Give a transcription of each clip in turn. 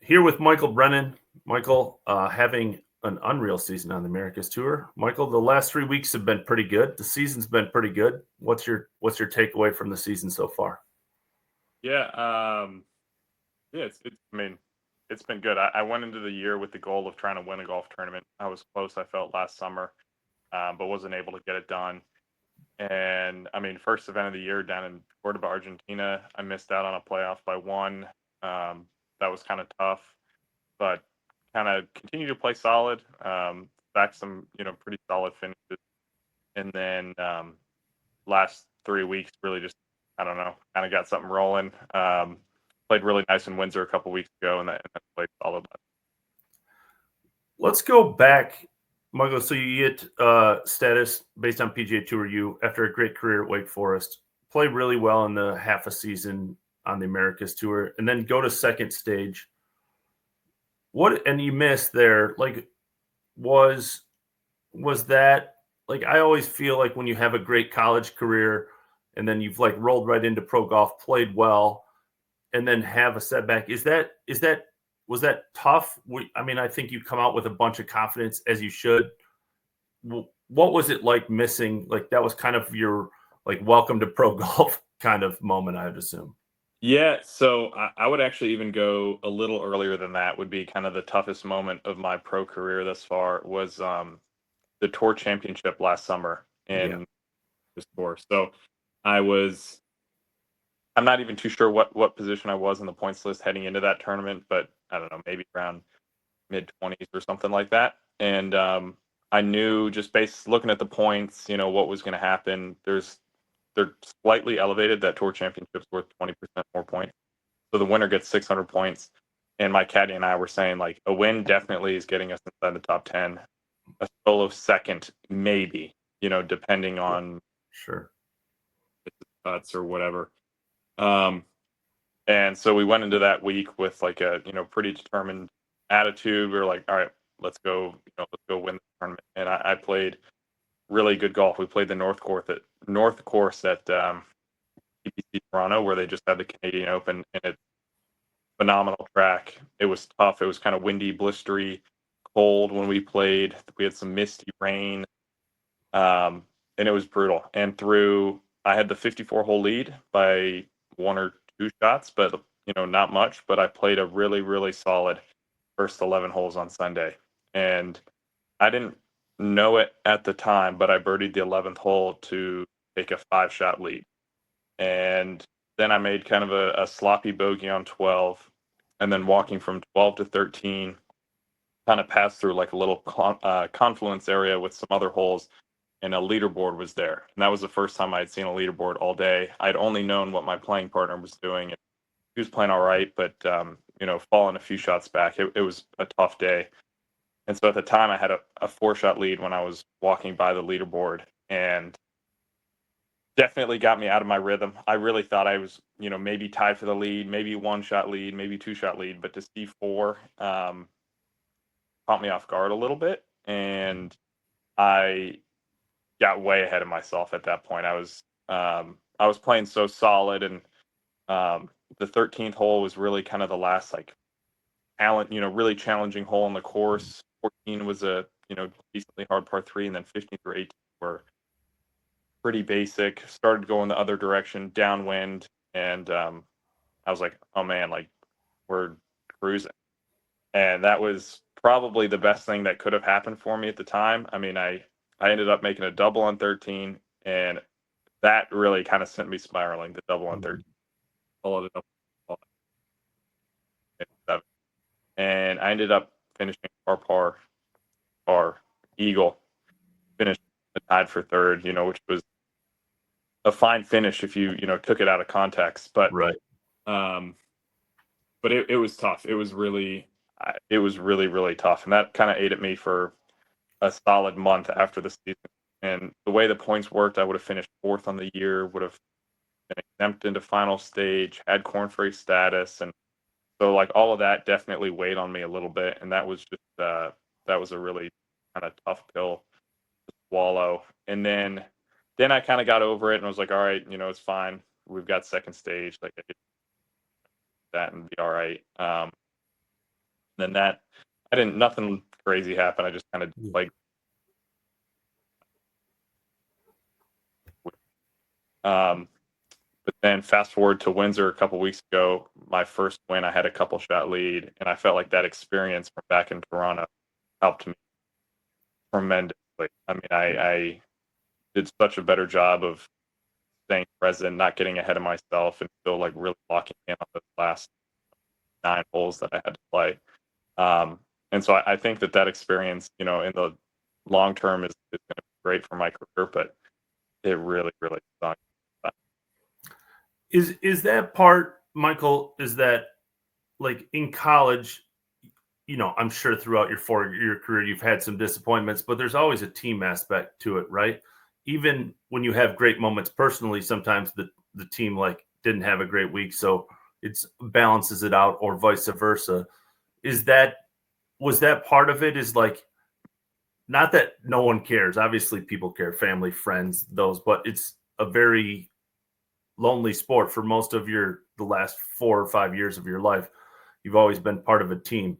Here with Michael Brennan. Michael, having an unreal season on the Americas Tour. Michael, the last 3 weeks have been pretty good. The season's been pretty good. What's your takeaway from the season so far? Yeah, yeah, I mean, it's been good. I went into the year with the goal of trying to win a golf tournament. I was close, I felt, last summer, but wasn't able to get it done. And I mean, first event of the year down in Cordoba, Argentina, I missed out on a playoff by one. That was kind of tough, but kind of continued to play solid. Back some, pretty solid finishes, and then last 3 weeks really just I don't know, kind of got something rolling. Played really nice in Windsor a couple weeks ago, and that played solid. Let's go back, Michael. So you get status based on PGA Tour U after a great career at Wake Forest. Play really well in the half a season on the Americas Tour, and then go to second stage. And you missed there? Like, was that like, I always feel like when you have a great college career and then you've like rolled right into pro golf, played well, and then have a setback, was that tough? I mean, I think you come out with a bunch of confidence as you should. What was it like missing? Like, that was kind of your like welcome to pro golf kind of moment, I'd assume. Yeah, so I would actually even go a little earlier than that. Would be kind of the toughest moment of my pro career thus far was the tour championship last summer Yeah. in this tour. So I was I'm not even too sure what position I was in the points list heading into that tournament, but I don't know, maybe around mid 20s or something like that. And I knew just based looking at the points, what was going to happen. They're slightly elevated. That tour championship's worth 20% more points, so the winner gets 600 points. And my caddy and I were saying like a win definitely is getting us inside the top 10. A solo second, maybe, depending on Sure. cuts or whatever. Um, And so we went into that week with like a pretty determined attitude. We were like, all right, let's go win the tournament. And I played really good golf. We played the North Course at TPC Toronto, where they just had the Canadian Open, and it's a phenomenal track. It was tough. It was kind of windy, blistery, cold when we played. We had some misty rain, and it was brutal. And I had the 54 hole lead by one or two shots, but not much. But I played a really, really solid first 11 holes on Sunday, and I didn't know it at the time, but I birdied the 11th hole to take a 5 shot lead, and then I made kind of a sloppy bogey on 12, and then walking from 12 to 13, kind of passed through like a little confluence area with some other holes, and a leaderboard was there. And that was the first time I had seen a leaderboard all day. I'd only known what my playing partner was doing. And he was playing all right, but falling a few shots back. It was a tough day. And so at the time, I had a 4 shot lead when I was walking by the leaderboard, and definitely got me out of my rhythm. I really thought I was, maybe tied for the lead, maybe 1 shot lead, maybe 2 shot lead, but to see four caught me off guard a little bit, and I got way ahead of myself at that point. I was playing so solid, and the 13th hole was really kind of the last like really challenging hole in the course. 14 was a decently hard par three, and then 15 through 18 were pretty basic. Started going the other direction, downwind, and I was like, oh man, like we're cruising, and that was probably the best thing that could have happened for me at the time. I mean, I ended up making a double on 13, and that really kind of sent me spiraling. The double on 13, followed it up on 7, and I ended up finishing par eagle, finished tied for third. Which was a fine finish if you took it out of context, but Right. but it was tough. It was really really tough, and that kind of ate at me for a solid month after the season. And the way the points worked, I would have finished fourth on the year, would have been exempt into final stage, had Corn Ferry status, and so like all of that definitely weighed on me a little bit, and that was just that was a really kind of tough pill to swallow. And then I kind of got over it and was like, all right, it's fine. We've got second stage, like I could do that and be all right. And then nothing crazy happened. I just kind of like, but then fast forward to Windsor a couple weeks ago, my first win, I had a couple shot lead, and I felt like that experience from back in Toronto helped me tremendously. I mean, I did such a better job of staying present, not getting ahead of myself, and still like really locking in on those last 9 holes that I had to play. And so I think that experience, in the long term is going to be great for my career, but it really, really sucked. Is that part, Michael, is that like in college, I'm sure throughout your 4-year career, you've had some disappointments, but there's always a team aspect to it, right? Even when you have great moments personally, sometimes the team like didn't have a great week. So it balances it out, or vice versa. Was that part of it? Is like, not that no one cares. Obviously people care, family, friends, those, but it's a very lonely sport for most of the last 4 or 5 years of your life. You've always been part of a team.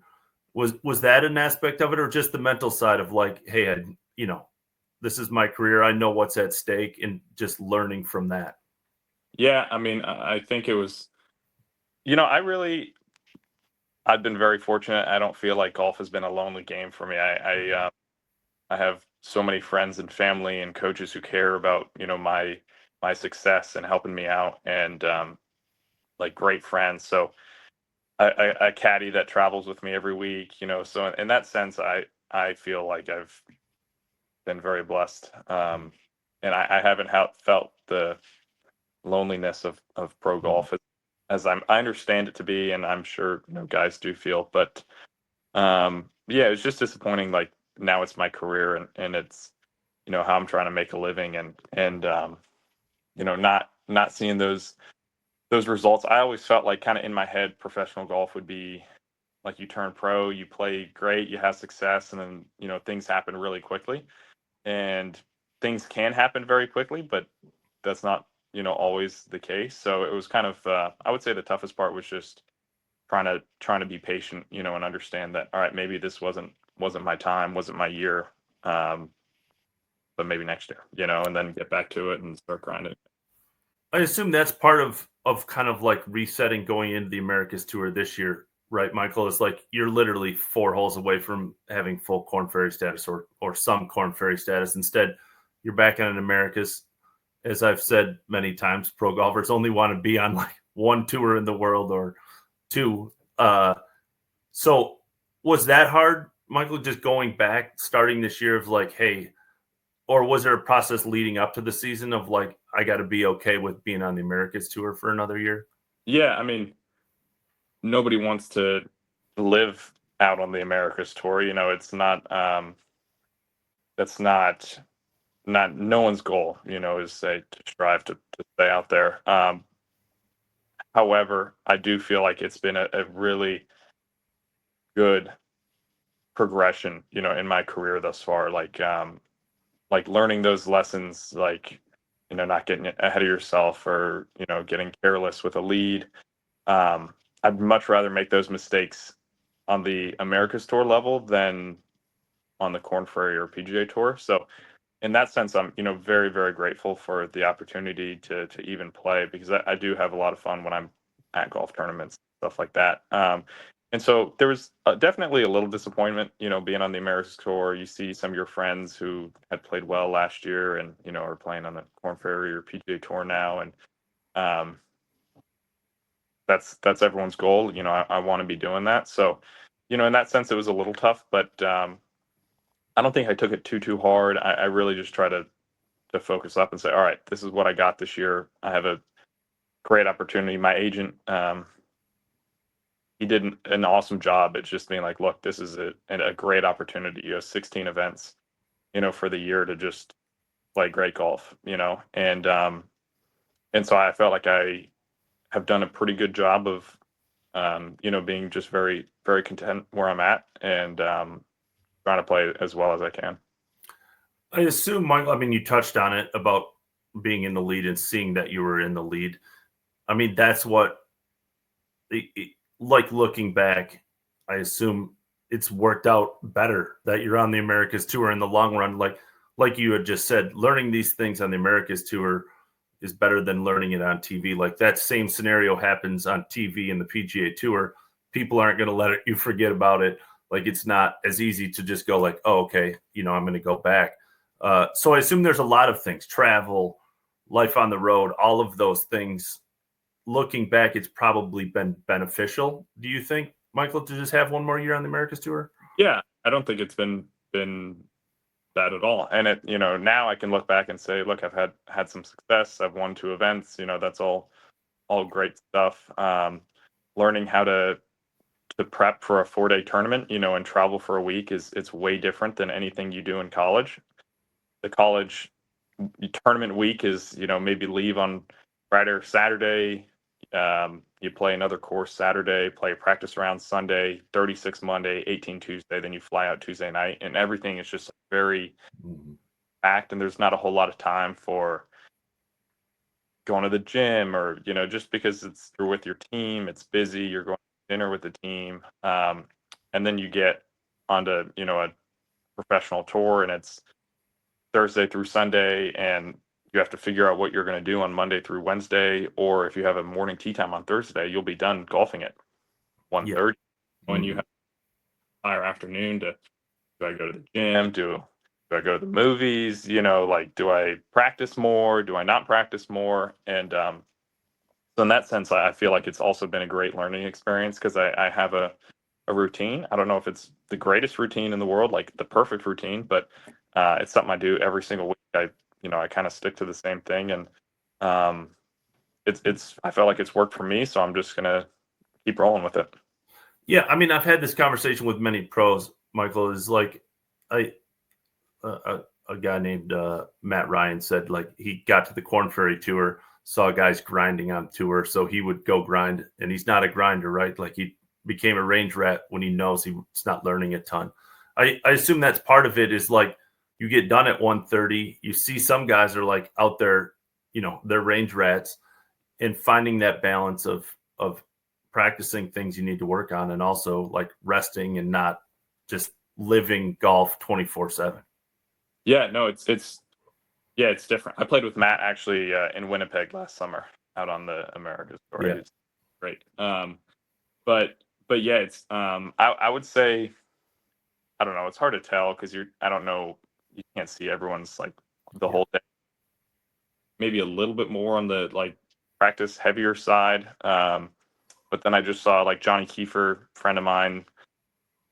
Was that an aspect of it, or just the mental side of like, hey, this is my career, I know what's at stake, and just learning from that? Yeah, I mean, I think it was, I've been very fortunate. I don't feel like golf has been a lonely game for me. I have so many friends and family and coaches who care about, my success and helping me out, and like great friends. So a caddy that travels with me every week, so in that sense, I feel like I've been very blessed. And I haven't felt the loneliness of pro golf as I understand it to be, and I'm sure guys do feel. But yeah, it's just disappointing. Like, now it's my career, and it's how I'm trying to make a living, and not seeing those results. I always felt like, kind of in my head, professional golf would be like, you turn pro, you play great, you have success, and then things happen really quickly, and things can happen very quickly, but that's not always the case. So it was kind of, I would say the toughest part was just trying to be patient, and understand that, all right, maybe this wasn't my time, wasn't my year, but maybe next year, and then get back to it and start grinding. I assume that's part of kind of like resetting going into the Americas tour this year, right, Michael? Is like, you're literally 4 holes away from having full Corn Ferry status, or some Corn Ferry status. Instead, you're back on an Americas. As I've said many times, pro golfers only want to be on like 1 tour in the world, or 2. So was that hard, Michael, just going back, starting this year, of like, hey, or was there a process leading up to the season of like, I got to be okay with being on the Americas tour for another year? Yeah, I mean, nobody wants to live out on the Americas tour. It's not, that's not no one's goal, is say to strive to stay out there. However, I do feel like it's been a really good progression, in my career thus far. Like learning those lessons, like, not getting ahead of yourself, or, getting careless with a lead. I'd much rather make those mistakes on the Americas tour level than on the Corn Ferry or PGA Tour. So in that sense, I'm very, very grateful for the opportunity to even play, because I do have a lot of fun when I'm at golf tournaments, stuff like that. And so there was definitely a little disappointment, being on the Americas tour. You see some of your friends who had played well last year, and are playing on the Corn Ferry or PGA Tour now, and um, that's everyone's goal. I want to be doing that. So, in that sense, it was a little tough, but I don't think I took it too hard. I really just try to focus up and say, all right, this is what I got this year. I have a great opportunity. My agent, he did an awesome job at just being like, look, this is a great opportunity. You have 16 events, for the year to just play great golf, and so I felt like I have done a pretty good job of, being just very, very content where I'm at, and trying to play as well as I can. I assume, Michael, I mean, you touched on it about being in the lead and seeing that you were in the lead. I mean, that's what, like, looking back, I assume it's worked out better that you're on the Americas Tour in the long run. Like you had just said, learning these things on the Americas Tour is better than learning it on TV. Like that same scenario happens on TV in the PGA Tour. People aren't going to let you forget about it. Like it's not as easy to just go like, oh, okay, I'm going to go back. So I assume there's a lot of things, travel, life on the road, all of those things. Looking back, it's probably been beneficial. Do you think, Michael, to just have one more year on the Americas Tour? Yeah, I don't think it's been bad at all. And it, now I can look back and say, look, I've had some success. I've won 2 events. That's all great stuff. Learning how to prep for a 4-day tournament, and travel for a week it's way different than anything you do in college. The college tournament week is, maybe leave on Friday or Saturday. You play another course Saturday, play a practice round Sunday, 36 Monday, 18 Tuesday, then you fly out Tuesday night, and everything is just very packed, and there's not a whole lot of time for going to the gym or, just because you're with your team, it's busy, you're going to dinner with the team. And then you get onto, a professional tour, and it's Thursday through Sunday, and you have to figure out what you're going to do on Monday through Wednesday, or if you have a morning tee time on Thursday, you'll be done golfing at 1:30 when you have an entire afternoon to, do I go to the gym? Do I go to the movies? Do I practice more? Do I not practice more? And so in that sense, I feel like it's also been a great learning experience because I have a routine. I don't know if it's the greatest routine in the world, like the perfect routine, but it's something I do every single week. I kind of stick to the same thing, and I felt like it's worked for me, so I'm just gonna keep rolling with it. Yeah, I mean, I've had this conversation with many pros. Michael, is like a guy named Matt Ryan said, like he got to the Korn Ferry Tour, saw guys grinding on tour, so he would go grind, and he's not a grinder, right? Like he became a range rat when he knows he's not learning a ton. I assume that's part of it is like you get done at 1:30, you see some guys are like out there, they're range rats, and finding that balance of practicing things you need to work on and also like resting and not just living golf 24/7. Yeah, no, it's different. I played with Matt actually in Winnipeg last summer out on the Americas Tour. Yeah. It's great. But yeah, it's I would say, I don't know, it's hard to tell because I don't know, you can't see everyone's like the whole day. Maybe a little bit more on the like practice heavier side. But then I just saw like Johnny Kiefer, friend of mine,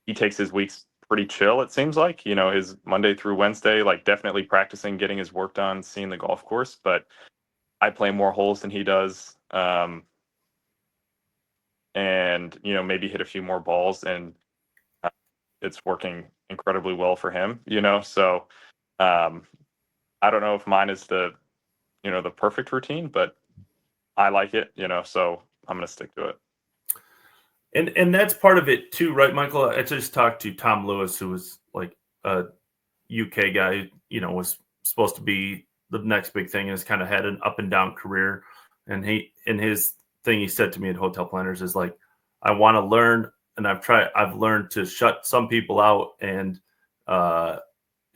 he takes his weeks pretty chill, it seems like, his Monday through Wednesday, like definitely practicing, getting his work done, seeing the golf course. But I play more holes than he does. And, maybe hit a few more balls, and it's working incredibly well for him, so I don't know if mine is the perfect routine, but I like it, so I'm going to stick to it. And that's part of it too, right, Michael? I just talked to Tom Lewis, who was like a UK guy, was supposed to be the next big thing, and has kind of had an up and down career. And his thing he said to me at Hotel Planners is like, I want to learn, and I've learned to shut some people out and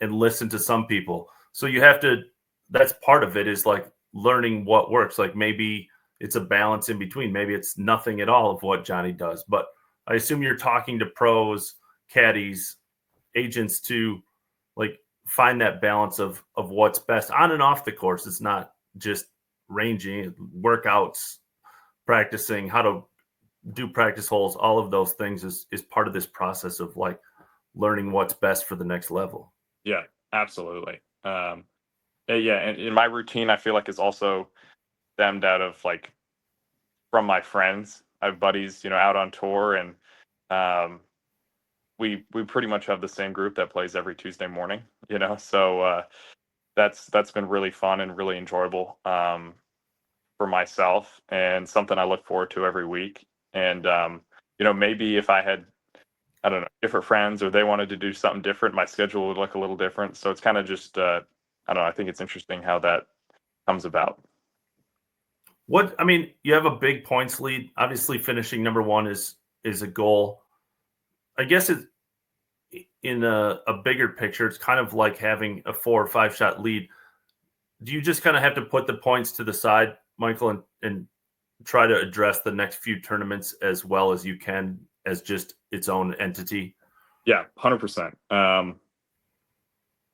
listen to some people. So you have to, that's part of it, is like learning what works. Like maybe it's a balance in between. Maybe it's nothing at all of what Johnny does. But I assume you're talking to pros, caddies, agents to like find that balance of what's best on and off the course. It's not just ranging, workouts, practicing how to do practice holes. All of those things is part of this process of like learning what's best for the next level. Yeah, absolutely. Yeah, and in my routine, I feel like is also stemmed out of like from my friends. I have buddies, out on tour, and we pretty much have the same group that plays every Tuesday morning, so that's been really fun and really enjoyable for myself, and something I look forward to every week. And maybe if I had, I don't know, different friends, or they wanted to do something different, my schedule would look a little different. So it's kind of just I don't know, I think it's interesting how that comes about. You have a big points lead. Obviously, finishing number one is a goal. I guess it's in a bigger picture, it's kind of like having a 4 or 5 shot lead. Do you just kind of have to put the points to the side, Michael, and try to address the next few tournaments as well as you can as just its own entity? Yeah, 100%.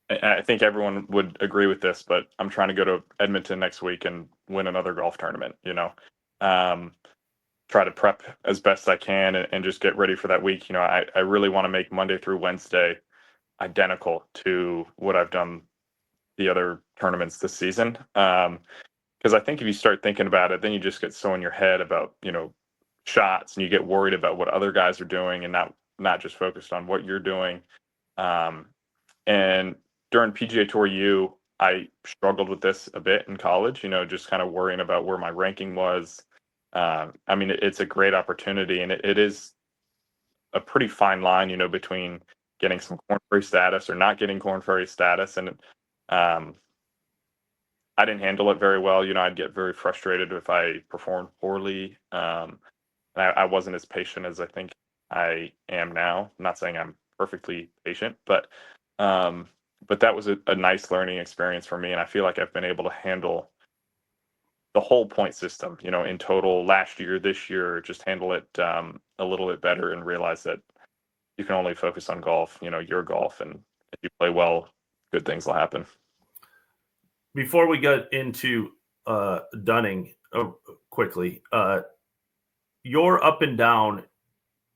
I think everyone would agree with this, but I'm trying to go to Edmonton next week and win another golf tournament, try to prep as best I can and just get ready for that week. I really want to make Monday through Wednesday identical to what I've done the other tournaments this season. Because I think if you start thinking about it, then you just get so in your head about, shots, and you get worried about what other guys are doing and not just focused on what you're doing. And during PGA Tour U, I struggled with this a bit in college, just kind of worrying about where my ranking was. It's a great opportunity, and it is a pretty fine line, between getting some Corn Ferry status or not getting Corn Ferry status. And I didn't handle it very well. I'd get very frustrated if I performed poorly. I wasn't as patient as I think I am now. I'm not saying I'm perfectly patient, but that was a nice learning experience for me. And I feel like I've been able to handle the whole point system, in total last year, this year, just handle it a little bit better and realize that you can only focus on golf, your golf. And if you play well, good things will happen. Before we get into Dunning quickly, you're up and down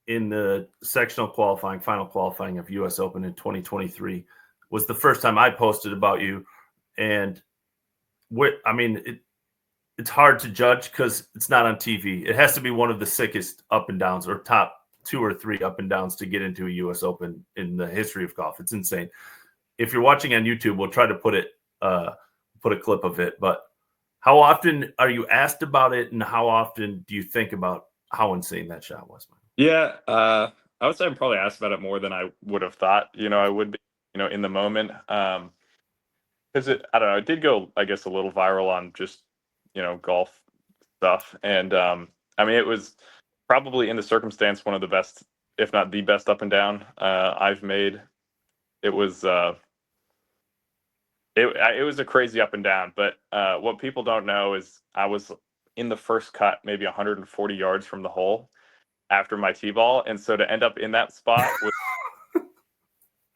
in the sectional qualifying, final qualifying of U.S. Open in 2023 was the first time I posted about you. And it's hard to judge because it's not on TV. It has to be one of the sickest up and downs or top 2 or 3 up and downs to get into a U.S. Open in the history of golf. It's insane. If you're watching on YouTube, we'll try to put a clip of it. But how often are you asked about it, and how often do you think about how insane that shot was? Yeah, I would say I'm probably asked about it more than I would have thought, I would be, in the moment. Because I don't know, it did go, I guess, a little viral on just, golf stuff. And it was probably in the circumstance one of the best, if not the best up and down I've made. It was it was a crazy up and down, but what people don't know is I was in the first cut, maybe 140 yards from the hole after my tee ball, and so to end up in that spot was,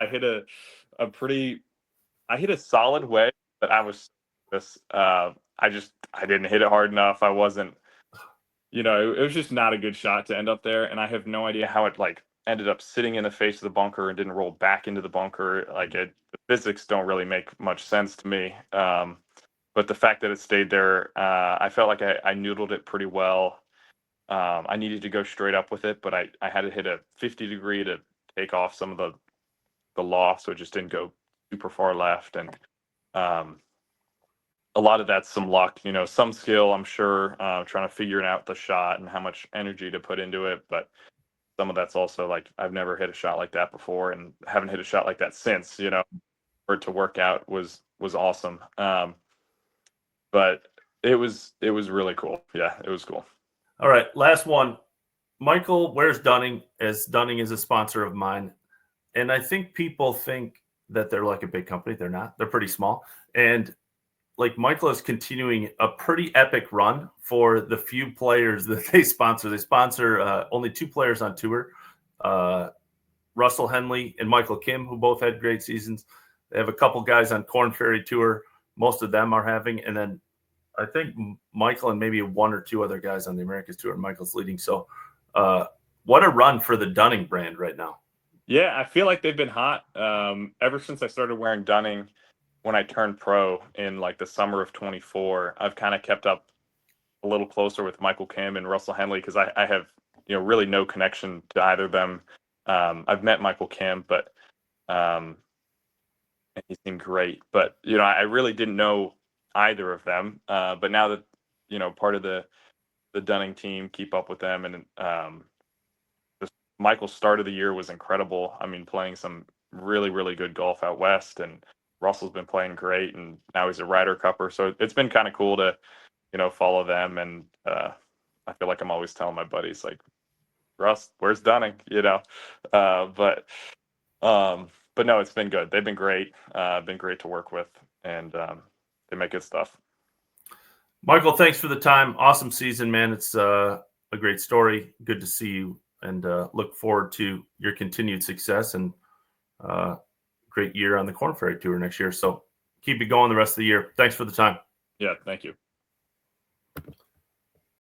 I hit a solid wedge, but I was I didn't hit it hard enough. I wasn't, it was just not a good shot to end up there, and I have no idea how it ended up sitting in the face of the bunker and didn't roll back into the bunker. The physics don't really make much sense to me. But the fact that it stayed there, I felt like I noodled it pretty well. I needed to go straight up with it, but I had to hit a 50 degree to take off some of the loft, so it just didn't go super far left. And a lot of that's some luck, some skill, I'm sure, trying to figure out the shot and how much energy to put into it. But some of that's also I've never hit a shot like that before and haven't hit a shot like that since, for it to work out was awesome. But it was really cool. Yeah, it was cool. All right, last one. Michael wears Dunning, as Dunning is a sponsor of mine. And I think people think that they're like a big company. They're not. They're pretty small. And Michael is continuing a pretty epic run for the few players that they sponsor. They sponsor only 2 players on tour, Russell Henley and Michael Kim, who both had great seasons. They have a couple guys on Corn Ferry Tour. Most of them are having. And then I think Michael and maybe 1 or 2 other guys on the Americas Tour. Michael's leading. So what a run for the Dunning brand right now. Yeah, I feel like they've been hot ever since I started wearing Dunning. When I turned pro in the summer of 24, I've kind of kept up a little closer with Michael Kim and Russell Henley because I have, really no connection to either of them. I've met Michael Kim, but and he seemed great. But, I really didn't know either of them. But now that, part of the Dunning team, keep up with them. And Michael's start of the year was incredible. Playing some really, really good golf out west, and Russell's been playing great, and now he's a Ryder Cupper. So it's been kind of cool to, follow them. And I feel like I'm always telling my buddies, Russ, where's Dunning? But no, it's been good. They've been great. Been great to work with, and they make good stuff. Michael, thanks for the time. Awesome season, man. It's a great story. Good to see you, and look forward to your continued success and great year on the Corn Ferry Tour next year. So keep it going the rest of the year. Thanks for the time. Yeah, thank you.